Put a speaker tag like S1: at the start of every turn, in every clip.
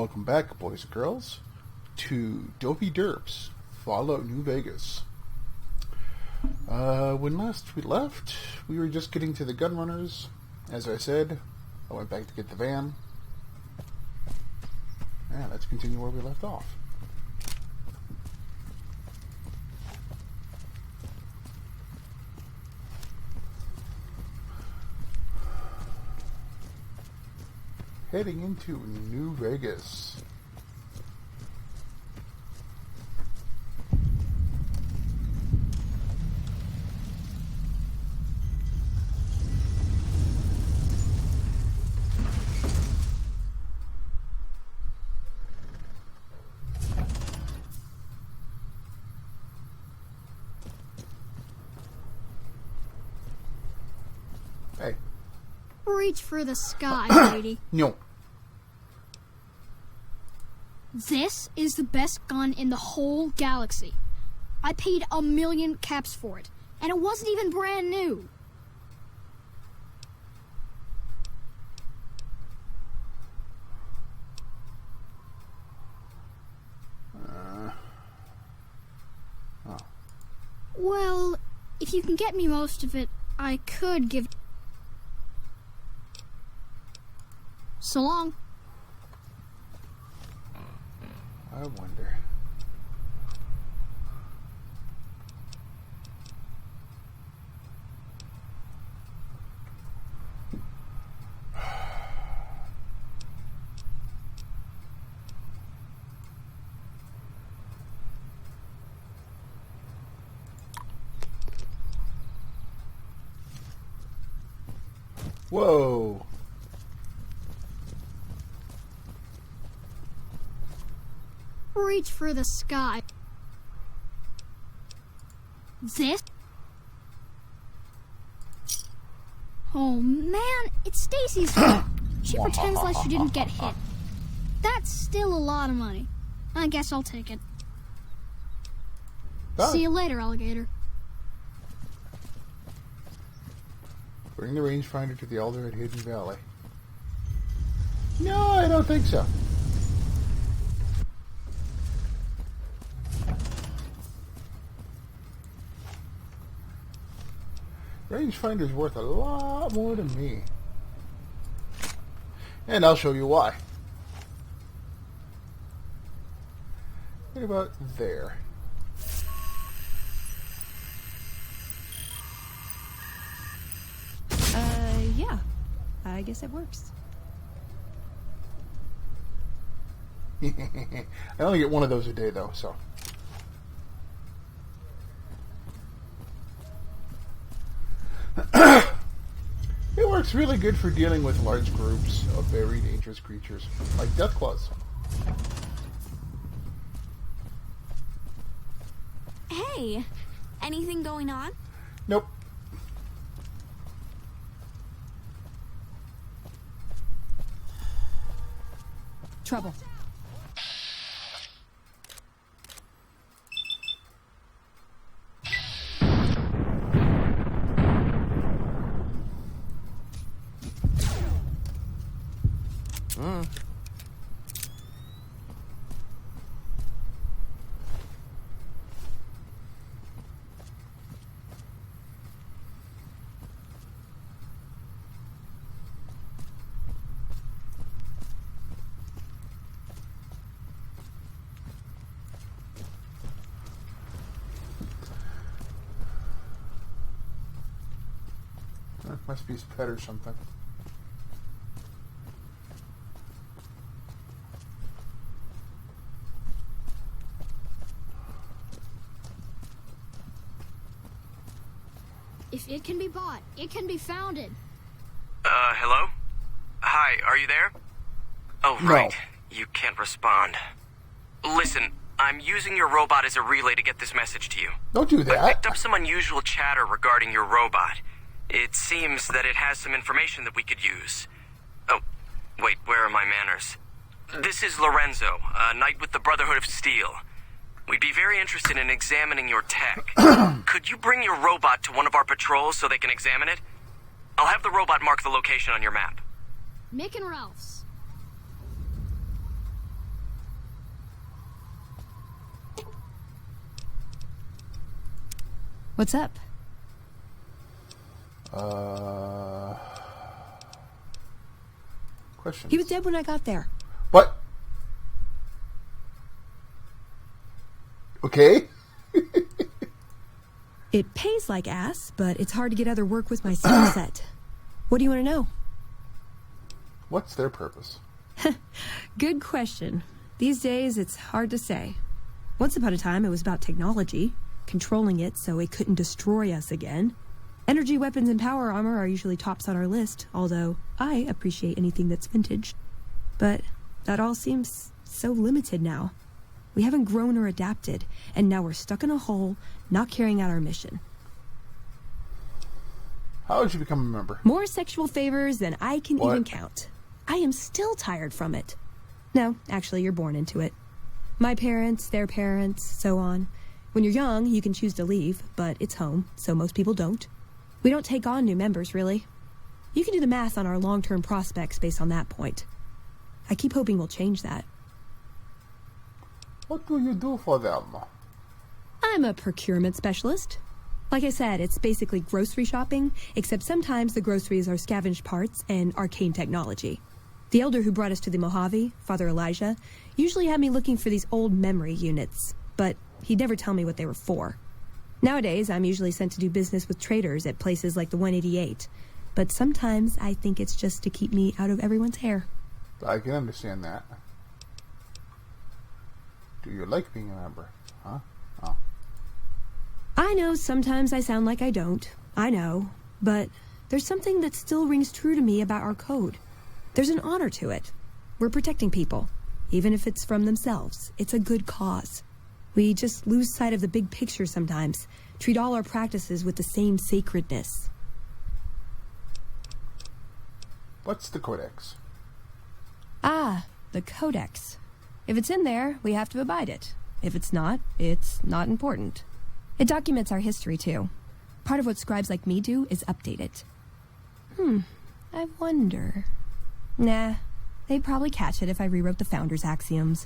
S1: welcome back, boys and girls, to Dobie Derps, Fallout New Vegas. When last we left, we were just getting to the gun runners. As I said, I went back to get the van. Yeah, let's continue where we left off. Heading into New Vegas. Hey.
S2: Reach for the sky, lady.
S1: No.
S2: This is the best gun in the whole galaxy. I paid 1,000,000 caps for it, and it wasn't even brand new. Well, if you can get me most of it, I could give... So long.
S1: I wonder. Whoa.
S2: Reach for the sky. This? Oh man, it's Stacy's fault. She pretends like she didn't get hit. That's still a lot of money. I guess I'll take it. See you later, alligator.
S1: Bring the rangefinder to the altar at Hidden Valley. No, I don't think so. Rangefinder's worth a lot more to me. And I'll show you why. What about there?
S3: Yeah. I guess it works.
S1: I only get one of those a day, though, so... It works really good for dealing with large groups of very dangerous creatures, like deathclaws.
S4: Hey, anything going on?
S1: Nope.
S3: Trouble.
S1: Must be his pet or something.
S2: If it can be bought, it can be founded.
S5: Hello? Hi, are you there? Oh, right. No. You can't respond. Listen, I'm using your robot as a relay to get this message to you.
S1: Don't do that.
S5: I picked up some unusual chatter regarding your robot. It seems that it has some information that we could use. Oh, wait, where are my manners? This is Lorenzo, a knight with the Brotherhood of Steel. We'd be very interested in examining your tech. Could you bring your robot to one of our patrols so they can examine it? I'll have the robot mark the location on your map.
S2: Mick and Ralph's.
S3: What's up?
S1: Questions.
S3: He was dead when I got there.
S1: What? Okay.
S3: It pays like ass, but it's hard to get other work with my skill set. What do you want to know?
S1: What's their purpose?
S3: Good question. These days, it's hard to say. Once upon a time, it was about technology, controlling it so it couldn't destroy us again. Energy weapons and power armor are usually tops on our list, although I appreciate anything that's vintage. But that all seems so limited now. We haven't grown or adapted, and now we're stuck in a hole, not carrying out our mission.
S1: How did you become a member?
S3: More sexual favors than I can
S1: What?
S3: even count. I am still tired from it. No, actually, you're born into it. My parents, their parents, so on. When you're young, you can choose to leave, but it's home, so most people don't. We don't take on new members, really. You can do the math on our long-term prospects based on that point. I keep hoping we'll change that.
S1: What do you do for them?
S3: I'm a procurement specialist. Like I said, it's basically grocery shopping, except sometimes the groceries are scavenged parts and arcane technology. The elder who brought us to the Mojave, Father Elijah, usually had me looking for these old memory units, but he'd never tell me what they were for. Nowadays, I'm usually sent to do business with traders at places like the 188, but sometimes I think it's just to keep me out of everyone's hair.
S1: I can understand that. Do you like being a member? Huh? Oh.
S3: I know sometimes I sound like I don't. I know. But there's something that still rings true to me about our code. There's an honor to it. We're protecting people. Even if it's from themselves. It's a good cause. We just lose sight of the big picture sometimes. Treat all our practices with the same sacredness.
S1: What's the codex?
S3: Ah, the codex. If it's in there, we have to abide it. If it's not not important. It documents our history, too. Part of what scribes like me do is update it. I wonder... Nah, they'd probably catch it if I rewrote the Founder's axioms.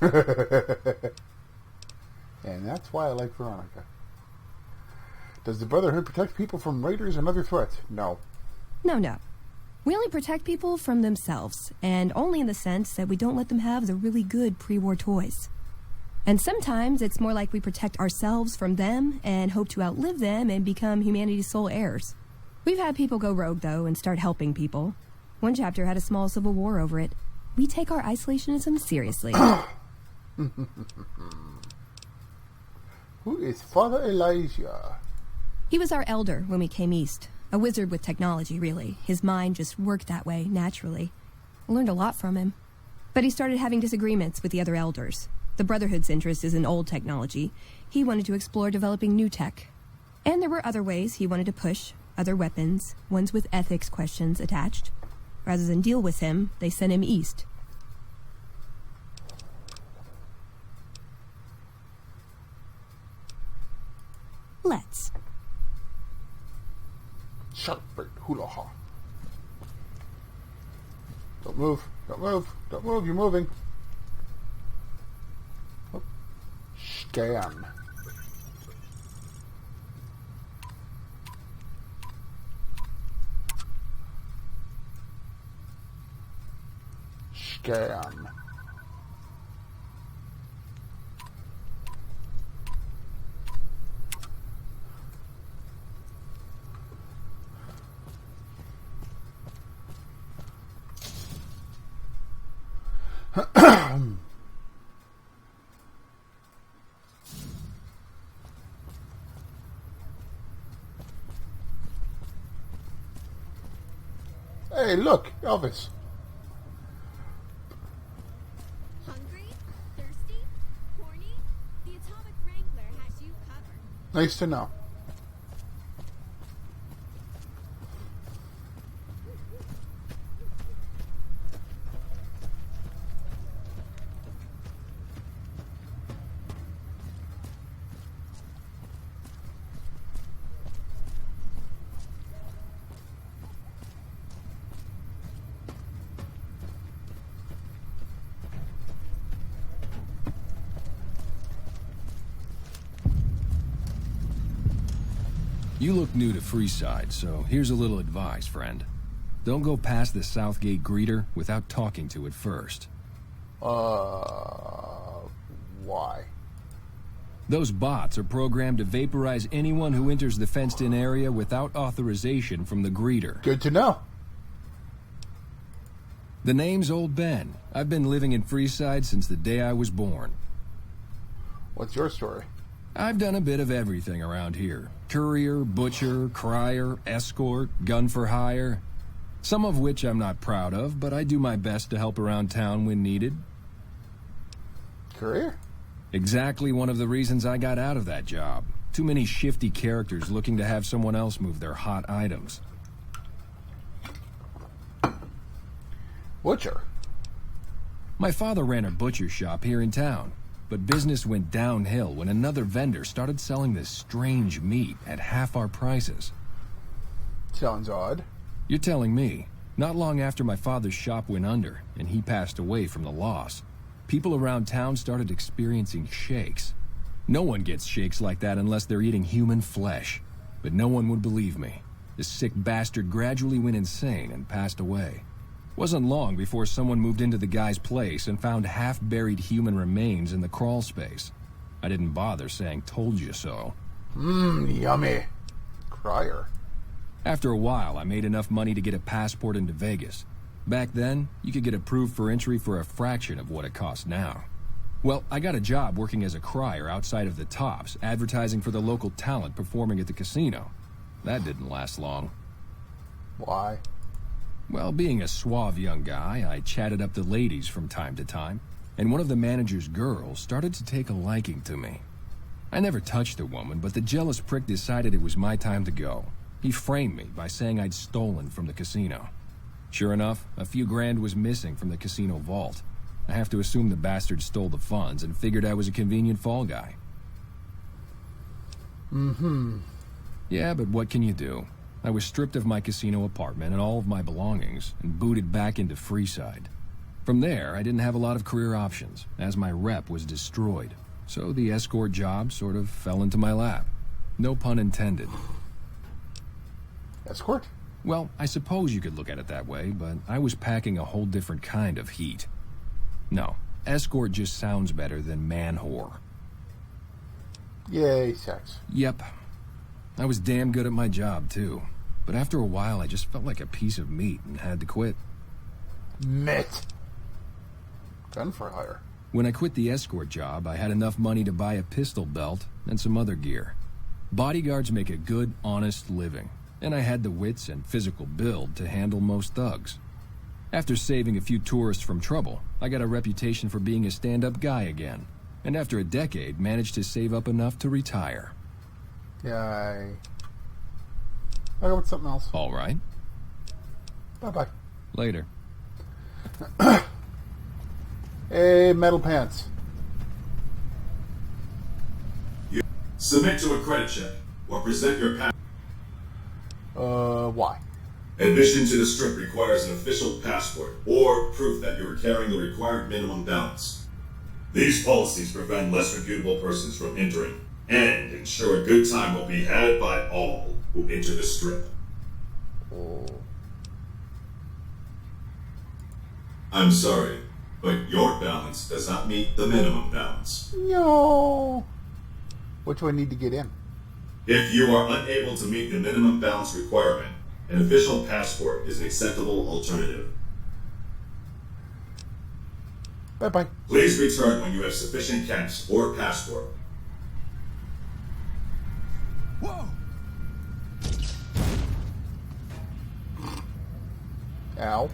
S1: And that's why I like Veronica. Does the Brotherhood protect people from raiders and other threats? No.
S3: No. We only protect people from themselves, and only in the sense that we don't let them have the really good pre-war toys. And sometimes it's more like we protect ourselves from them and hope to outlive them and become humanity's sole heirs. We've had people go rogue, though, and start helping people. One chapter had a small civil war over it. We take our isolationism seriously.
S1: Who is Father Elijah?
S3: He was our elder when we came east. A wizard with technology, really. His mind just worked that way, naturally. I learned a lot from him. But he started having disagreements with the other elders. The Brotherhood's interest is in old technology. He wanted to explore developing new tech. And there were other ways he wanted to push, other weapons, ones with ethics questions attached. Rather than deal with him, they sent him east. Let's.
S1: Sharpbird hula ha. Don't move. Don't move. Don't move. You're moving. Oh. Scan. Scan. Hey, look, Elvis.
S4: Hungry? Thirsty? Horny? The Atomic Wrangler has you covered.
S1: Nice to know.
S6: You look new to Freeside, so here's a little advice, friend. Don't go past the Southgate greeter without talking to it first.
S1: Why?
S6: Those bots are programmed to vaporize anyone who enters the fenced-in area without authorization from the greeter.
S1: Good to know.
S6: The name's Old Ben. I've been living in Freeside since the day I was born.
S1: What's your story?
S6: I've done a bit of everything around here. Courier, butcher, crier, escort, gun for hire. Some of which I'm not proud of, but I do my best to help around town when needed.
S1: Courier?
S6: Exactly one of the reasons I got out of that job. Too many shifty characters looking to have someone else move their hot items.
S1: Butcher?
S6: My father ran a butcher shop here in town, but business went downhill when another vendor started selling this strange meat at half our prices.
S1: Sounds odd.
S6: You're telling me. Not long after my father's shop went under, and he passed away from the loss, people around town started experiencing shakes. No one gets shakes like that unless they're eating human flesh. But no one would believe me. The sick bastard gradually went insane and passed away. Wasn't long before someone moved into the guy's place and found half-buried human remains in the crawl space. I didn't bother saying told you so.
S1: Yummy. Crier.
S6: After a while, I made enough money to get a passport into Vegas. Back then, you could get approved for entry for a fraction of what it costs now. Well, I got a job working as a crier outside of the Tops, advertising for the local talent performing at the casino. That didn't last long.
S1: Why?
S6: Well, being a suave young guy, I chatted up the ladies from time to time, and one of the manager's girls started to take a liking to me. I never touched the woman, but the jealous prick decided it was my time to go. He framed me by saying I'd stolen from the casino. Sure enough, a few grand was missing from the casino vault. I have to assume the bastard stole the funds and figured I was a convenient fall guy. Yeah, but what can you do? I was stripped of my casino apartment and all of my belongings and booted back into Freeside. From there, I didn't have a lot of career options, as my rep was destroyed. So the escort job sort of fell into my lap. No pun intended.
S1: Escort?
S6: Well, I suppose you could look at it that way, but I was packing a whole different kind of heat. No, escort just sounds better than man-whore.
S1: Yay, sex.
S6: Yep. I was damn good at my job, too. But after a while, I just felt like a piece of meat and had to quit.
S1: Met. Gun for hire.
S6: When I quit the escort job, I had enough money to buy a pistol belt and some other gear. Bodyguards make a good, honest living, and I had the wits and physical build to handle most thugs. After saving a few tourists from trouble, I got a reputation for being a stand-up guy again, and after a decade, managed to save up enough to retire.
S1: Yay. I'll go with something else.
S6: All right.
S1: Bye-bye.
S6: Later.
S1: Hey, metal pants.
S7: Submit to a credit check or present your pass.
S1: Why?
S7: Admission to the strip requires an official passport or proof that you are carrying the required minimum balance. These policies prevent less reputable persons from entering and ensure a good time will be had by all who enter the strip.
S1: Oh.
S7: I'm sorry, but your balance does not meet the minimum balance.
S1: No. Which do I need to get in?
S7: If you are unable to meet the minimum balance requirement, an official passport is an acceptable alternative.
S1: Bye-bye.
S7: Please return when you have sufficient cash or passport.
S6: Whoa!
S1: Ow.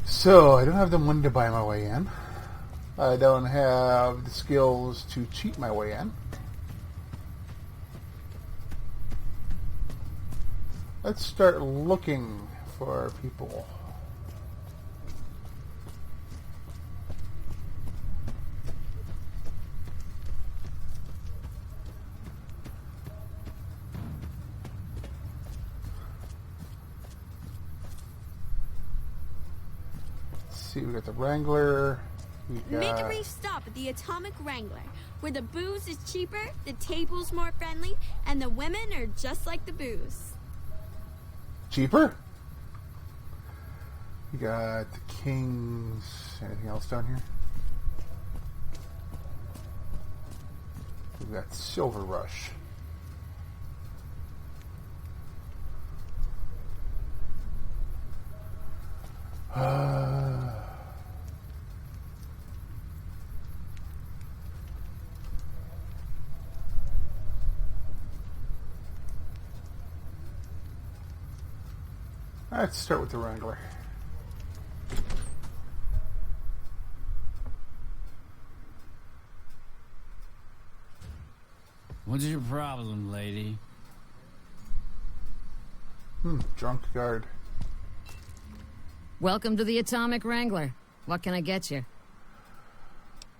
S1: So, I don't have the money to buy my way in. I don't have the skills to cheat my way in. Let's start looking for people. Let's see, we got the Wrangler. We
S4: Make a
S1: got...
S4: brief stop at the Atomic Wrangler. where the booze is cheaper, the table's more friendly, and the women are just like the booze.
S1: Cheaper? You got the Kings. Anything else down here? We've got Silver Rush. Let's start with the Wrangler.
S8: What's your problem, lady?
S1: Drunk guard.
S9: Welcome to the Atomic Wrangler. What can I get you?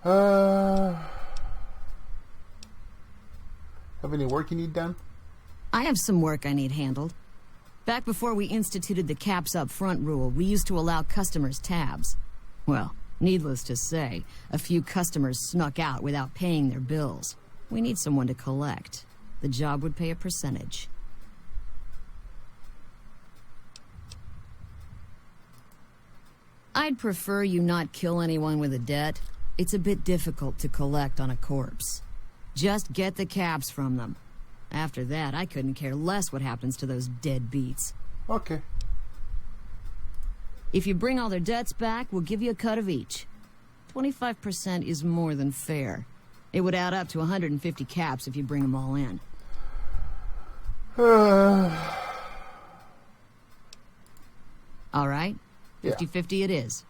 S1: Have any work you need done?
S9: I have some work I need handled. Back before we instituted the caps up front rule, we used to allow customers tabs. Well, needless to say, a few customers snuck out without paying their bills. We need someone to collect. The job would pay a percentage. I'd prefer you not kill anyone with a debt. It's a bit difficult to collect on a corpse. Just get the caps from them. After that, I couldn't care less what happens to those dead beats.
S1: Okay.
S9: If you bring all their debts back, we'll give you a cut of each. 25% is more than fair. It would add up to 150 caps if you bring them all in. All right? 50-50 it is.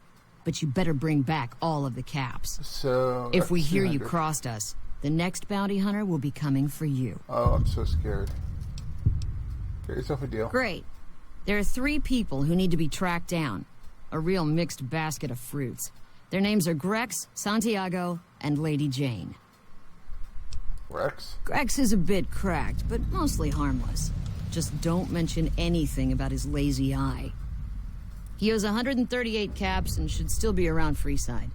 S9: But you better bring back all of the caps.
S1: So
S9: if we hear you
S1: 200.
S9: crossed us, the next bounty hunter will be coming for you.
S1: Oh, I'm so scared. Get yourself a deal.
S9: Great. There are 3 people who need to be tracked down. A real mixed basket of fruits. Their names are Grex, Santiago, and Lady Jane.
S1: Rex?
S9: Grex is a bit cracked, but mostly harmless. Just don't mention anything about his lazy eye. He owes 138 caps and should still be around Freeside.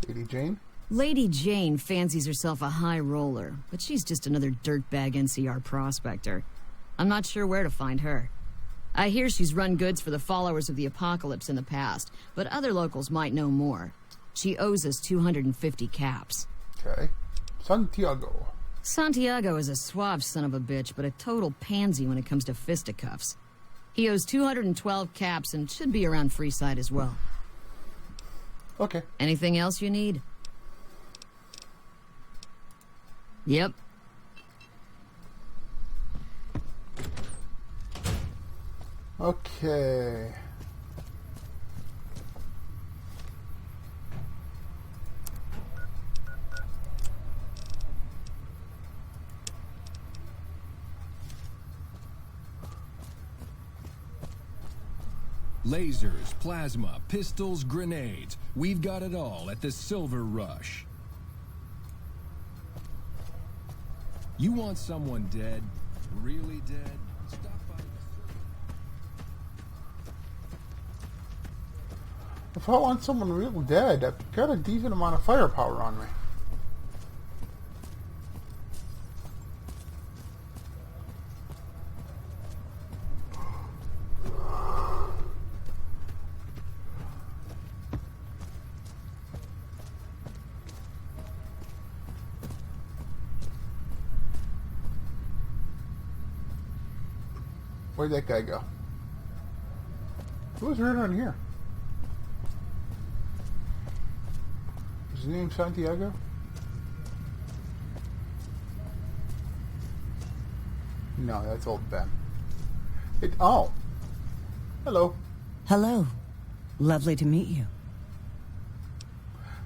S1: Lady Jane?
S9: Lady Jane fancies herself a high roller, but she's just another dirtbag NCR prospector. I'm not sure where to find her. I hear she's run goods for the followers of the apocalypse in the past, but other locals might know more. She owes us 250 caps.
S1: Okay. Santiago.
S9: Santiago is a suave son of a bitch, but a total pansy when it comes to fisticuffs. He owes 212 caps and should be around Freeside as well.
S1: Okay.
S9: Anything else you need? Yep.
S1: Okay.
S6: Lasers, plasma, pistols, grenades. We've got it all at the Silver Rush. You want someone dead? Really dead? Stop by the...
S1: If I want someone real dead, I've got a decent amount of firepower on me. Where'd that guy go? Who's right on here? Is his name Santiago? No, that's old Ben. Oh. Hello.
S10: Hello. Lovely to meet you.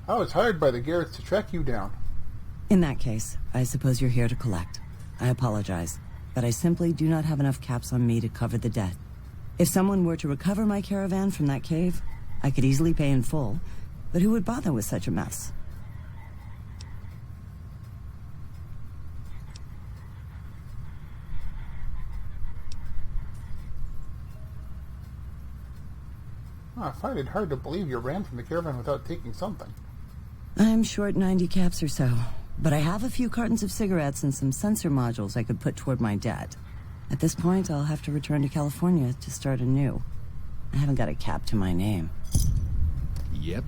S1: I was hired by the Garretts to track you down.
S10: In that case, I suppose you're here to collect. I apologize, but I simply do not have enough caps on me to cover the debt. If someone were to recover my caravan from that cave, I could easily pay in full, but who would bother with such a mess?
S1: I find it hard to believe you ran from the caravan without taking something.
S10: I'm short 90 caps or so, but I have a few cartons of cigarettes and some sensor modules I could put toward my debt. At this point, I'll have to return to California to start anew. I haven't got a cap to my name.
S6: Yep.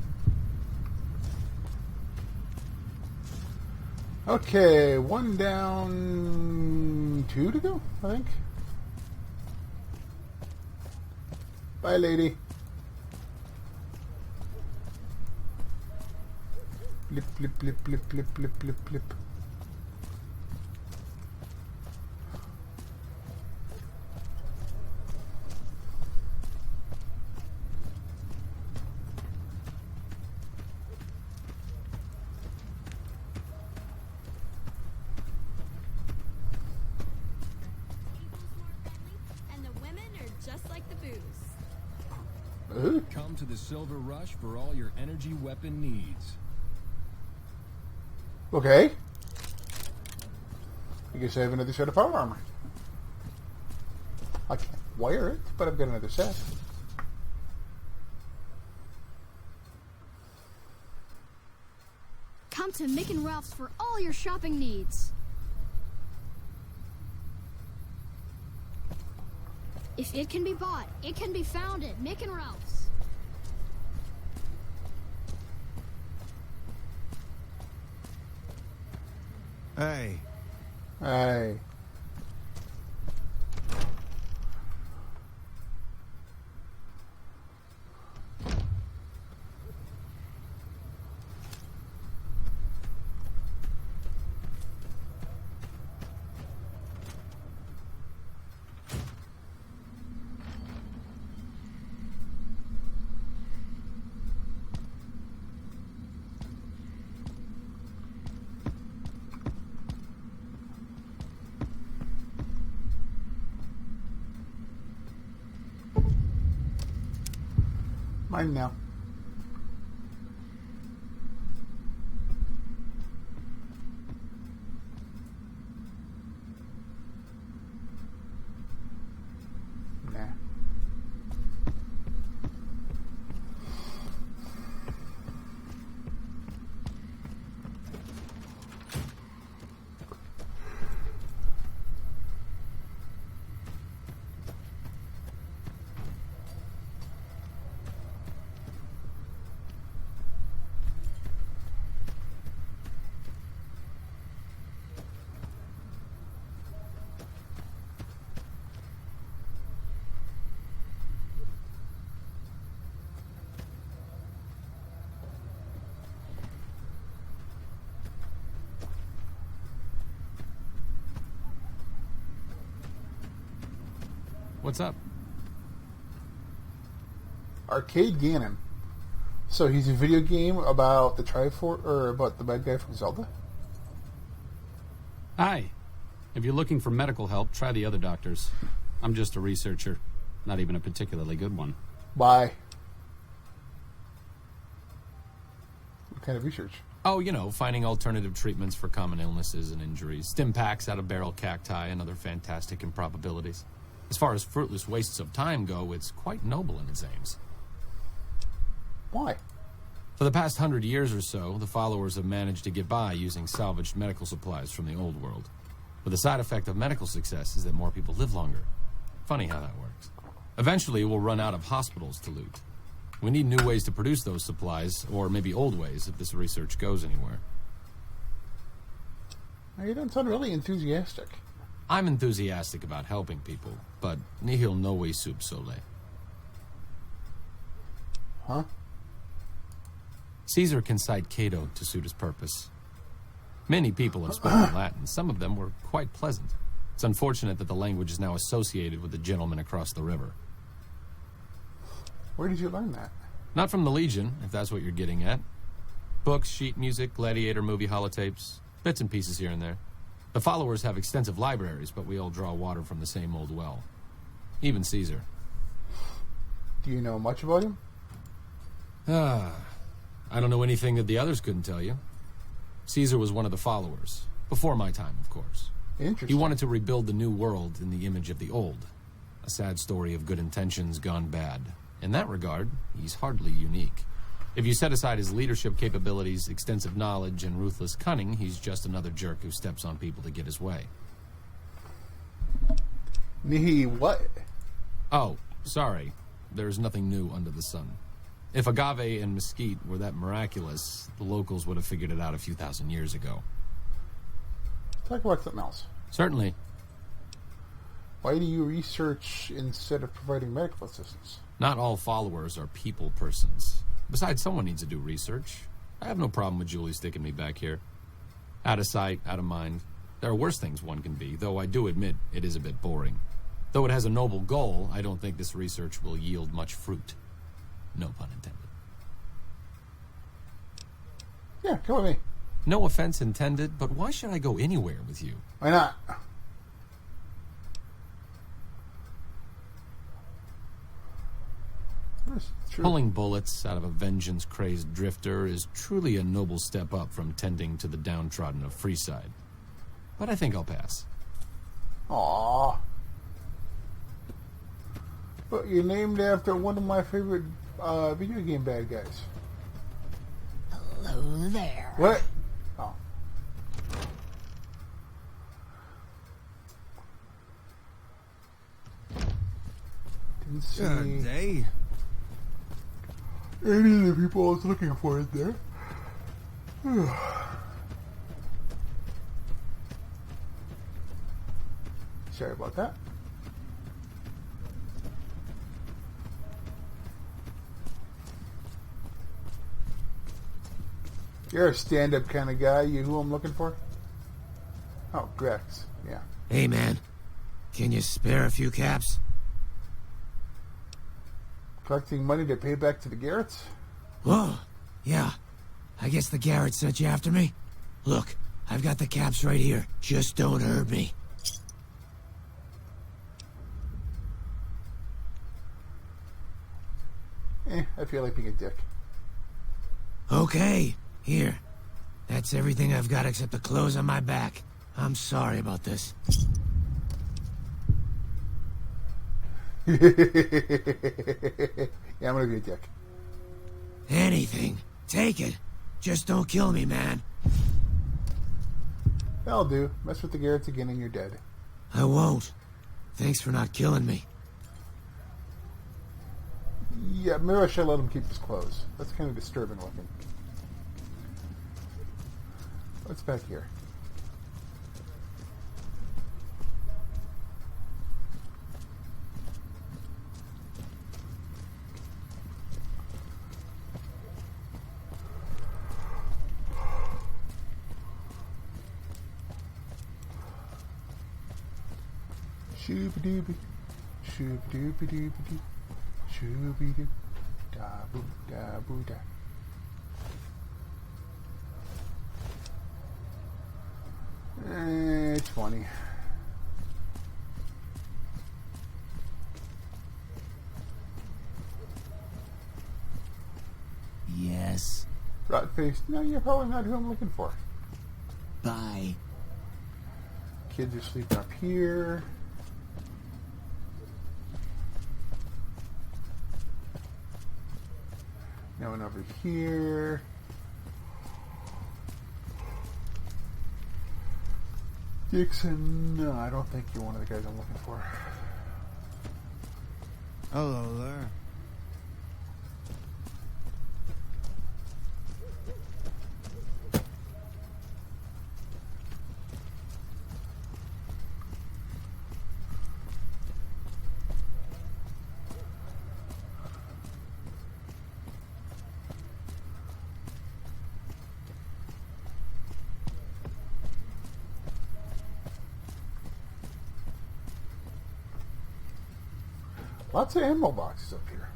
S1: Okay, 1 down, 2 to go, I think. Bye, lady. Blip, blip, blip, blip, blip, blip, blip, blip.
S6: Come to the Silver Rush for all your energy weapon needs.
S1: Okay. I guess I have another set of power armor. I can't wire it, but I've got another set.
S2: Come to Mick and Ralph's for all your shopping needs. If it can be bought, it can be found at Mick and Ralph's.
S11: Hey.
S1: Hey. Mine now. Nah.
S11: What's up?
S1: Arcade Ganon. So he's a video game about the Triforce, or about the bad guy from Zelda?
S11: Hi. If you're looking for medical help, try the other doctors. I'm just a researcher. Not even a particularly good one.
S1: Bye. What kind of research?
S11: Oh, you know, finding alternative treatments for common illnesses and injuries. Stim packs out of barrel cacti and other fantastic improbabilities. As far as fruitless wastes of time go, it's quite noble in its aims.
S1: Why?
S11: For the past 100 years or so, the followers have managed to get by using salvaged medical supplies from the old world. But the side effect of medical success is that more people live longer. Funny how that works. Eventually, we'll run out of hospitals to loot. We need new ways to produce those supplies, or maybe old ways if this research goes anywhere.
S1: Now, you don't sound really enthusiastic.
S11: I'm enthusiastic about helping people, but nihil novi sub sole.
S1: Huh?
S11: Caesar can cite Cato to suit his purpose. Many people have spoken Latin. Some of them were quite pleasant. It's unfortunate that the language is now associated with the gentleman across the river.
S1: Where did you learn that?
S11: Not from the Legion, if that's what you're getting at. Books, sheet music, gladiator movie holotapes, bits and pieces here and there. The followers have extensive libraries, but we all draw water from the same old well. Even Caesar.
S1: Do you know much about him?
S11: I don't know anything that the others couldn't tell you. Caesar was one of the followers. Before my time, of course.
S1: Interesting.
S11: He wanted to rebuild the new world in the image of the old. A sad story of good intentions gone bad. In that regard, he's hardly unique. If you set aside his leadership capabilities, extensive knowledge, and ruthless cunning, he's just another jerk who steps on people to get his way.
S1: What?
S11: Oh, sorry. There's nothing new under the sun. If agave and mesquite were that miraculous, the locals would have figured it out a few thousand years ago.
S1: Talk about something else.
S11: Certainly.
S1: Why do you research instead of providing medical assistance?
S11: Not all followers are people persons. Besides, someone needs to do research. I have no problem with Julie sticking me back here. Out of sight, out of mind. There are worse things one can be, though I do admit it is a bit boring. Though it has a noble goal, I don't think this research will yield much fruit. No pun intended.
S1: Yeah, come with me.
S11: No offense intended, but why should I go anywhere with you?
S1: Why not?
S11: Pulling bullets out of a vengeance-crazed drifter is truly a noble step up from tending to the downtrodden of Freeside. But I think I'll pass.
S1: Aww. But you're named after one of my favorite video game bad guys.
S12: Hello there.
S1: What? Oh. Didn't see
S13: Good day.
S1: any of the people I was looking for in there. Sorry about that. You're a stand-up kind of guy. You who I'm looking for? Oh, Grex. Yeah.
S13: Hey, man. Can you spare a few caps?
S1: Collecting money to pay back to the Garretts?
S13: Oh, yeah. I guess the Garretts sent you after me? Look, I've got the caps right here. Just don't hurt me.
S1: I feel like being a dick.
S13: Okay, here. That's everything I've got except the clothes on my back. I'm sorry about this.
S1: Yeah, I'm gonna be a dick.
S13: Anything. Take it. Just don't kill me, man.
S1: That'll do. Mess with the Garretts again and you're dead.
S13: I won't. Thanks for not killing me.
S1: Yeah, maybe I should let him keep his clothes. That's kind of disturbing looking. What's back here? Shooby-dooby, shooby-dooby-dooby-doo, shooby-doo, da-boo, da-boo, da. It's funny.
S13: Yes.
S1: Rat face. No, you're probably not who I'm looking for.
S13: Bye.
S1: Kids are sleeping up here. No one over here. Dixon. No, I don't think you're one of the guys I'm looking for.
S13: Hello there.
S1: Lots of ammo boxes up here.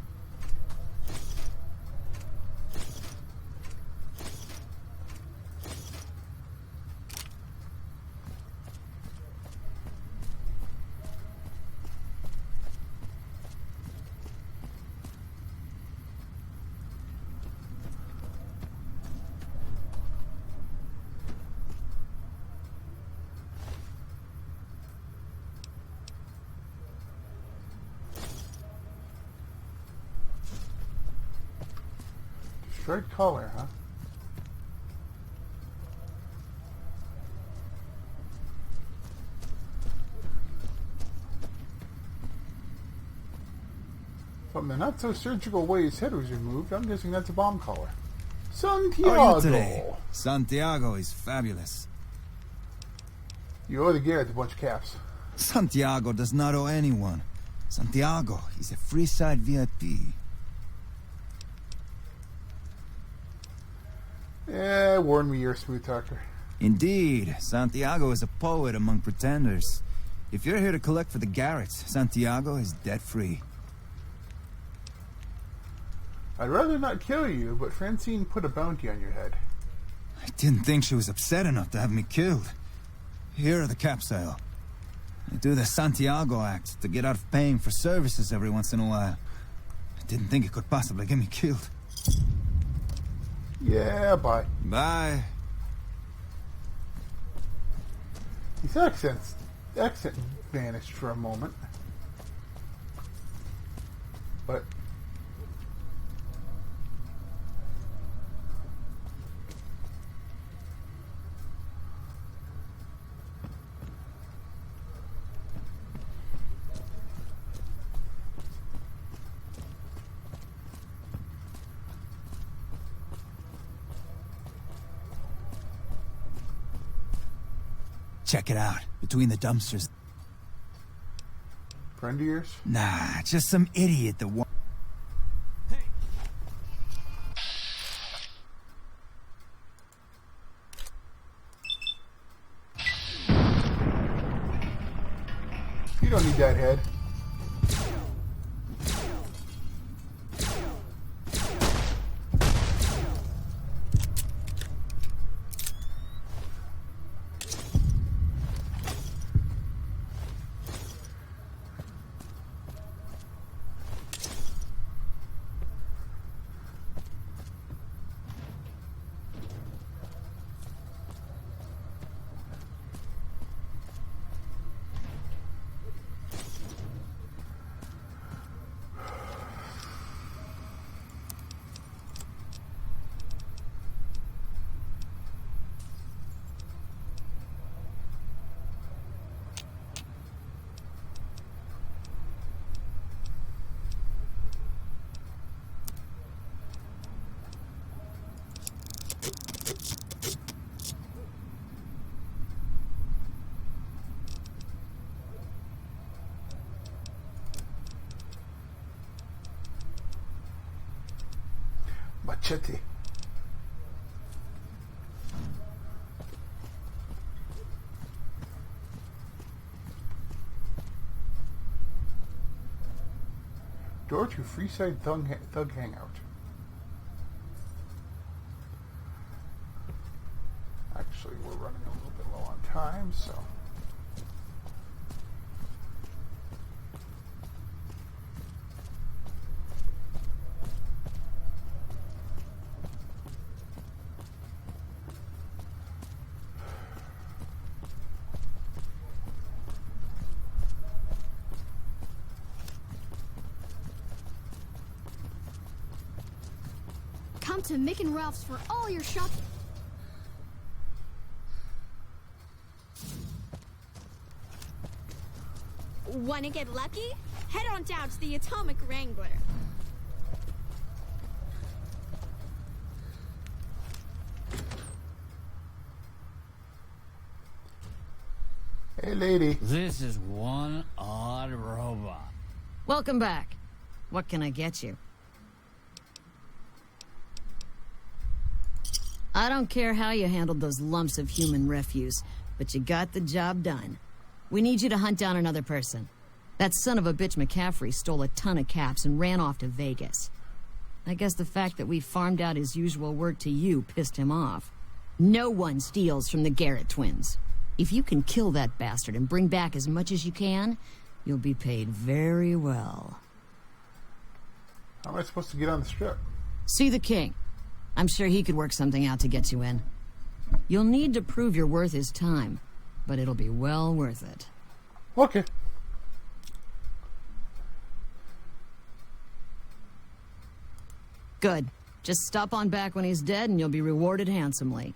S1: Shred collar, huh? From the not-so-surgical way his head was removed, I'm guessing that's a bomb collar. Santiago!
S12: How are you today? Santiago is fabulous.
S1: You owe the Garrett a bunch of caps.
S12: Santiago does not owe anyone. Santiago is a Freeside VIP.
S1: Warn me you're a smooth talker.
S12: Indeed, Santiago is a poet among pretenders. If you're here to collect for the Garretts, Santiago is debt-free.
S1: I'd rather not kill you, but Francine put a bounty on your head.
S12: I didn't think she was upset enough to have me killed. Here are the caps I owe. I do the Santiago act to get out of paying for services every once in a while. I didn't think it could possibly get me killed.
S1: Yeah, bye.
S12: Bye.
S1: His accent vanished for a moment. But
S12: check it out. Between the dumpsters.
S1: Friend of yours?
S12: Nah, just some idiot that
S1: You don't need that head. Machete. Door to Freeside Thug Hangout. Actually, we're running a little bit low on time, so...
S2: Come to Mick and Ralph's for all your shopping.
S4: Wanna get lucky? Head on down to the Atomic Wrangler.
S1: Hey, lady.
S8: This is one odd robot.
S9: Welcome back. What can I get you? I don't care how you handled those lumps of human refuse, but you got the job done. We need you to hunt down another person. That son of a bitch McCaffrey stole a ton of caps and ran off to Vegas. I guess the fact that we farmed out his usual work to you pissed him off. No one steals from the Garrett twins. If you can kill that bastard and bring back as much as you can, you'll be paid very well.
S1: How am I supposed to get on the strip?
S9: See the king. I'm sure he could work something out to get you in. You'll need to prove you're worth his time, but it'll be well worth it.
S1: Okay.
S9: Good. Just stop on back when he's dead and you'll be rewarded handsomely.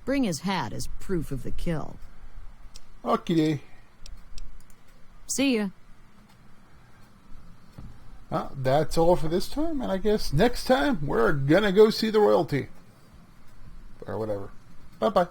S9: Bring his hat as proof of the kill.
S1: Okay.
S9: See ya.
S1: Well, that's all for this time, and I guess next time we're gonna go see the royalty. Or whatever. Bye-bye.